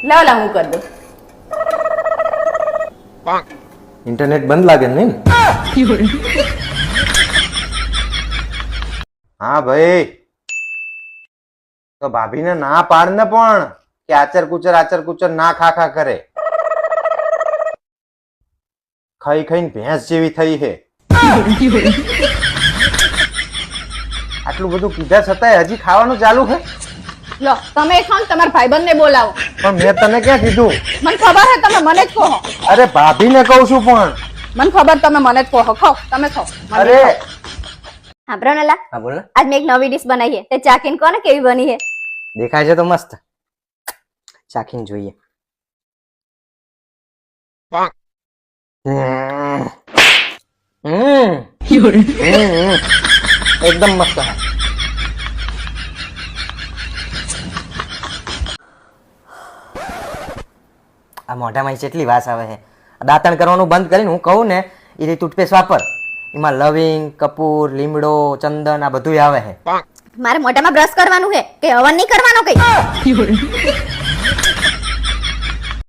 લાવ લાવ હું કરી દઉં. ઇન્ટરનેટ બંધ લાગે ને? હા ભાઈ, તો ભાભીને ના પાડ ને પણ કે આચર કુચર ના ખા કરે. ખાઈ ખાઈને ભેંસ જેવી થઈ છે. આટલું બધું કીધા છતાંય હજી ખાવાનું ચાલુ છે. લો તમે ખાઓ ને તમારા ભાઈબંધને બોલાવો. પણ મેં તને ક્યાં કીધું? મને ખબર છે તમે મને જ કહો. અરે ભાભીને કહું છું પણ. મને ખબર તમે મને જ કહો. ખાઓ તમે ખાઓ. અરે હા પ્રણલા, હા બોલ ને. આજ મેં એક નવી ડીશ બનાવી છે, તે ચાખીને કોને કેવી બની છે? દેખાય છે તો મસ્ત, ચાખીને જોઈએ. એકદમ મસ્ત. આ મોઢામાં કેટલી વાસ આવે છે. દાંતણ કરવાનું બંધ કરીને હું કહું ને એ ટૂથપેસ્ટ વાપર. એમાં લવિંગ, કપૂર, લીમડો, ચંદન આ બધું આવે છે. મારે મોઢામાં બ્રશ કરવાનું છે કે હવન નહીં કરવાનો કઈ?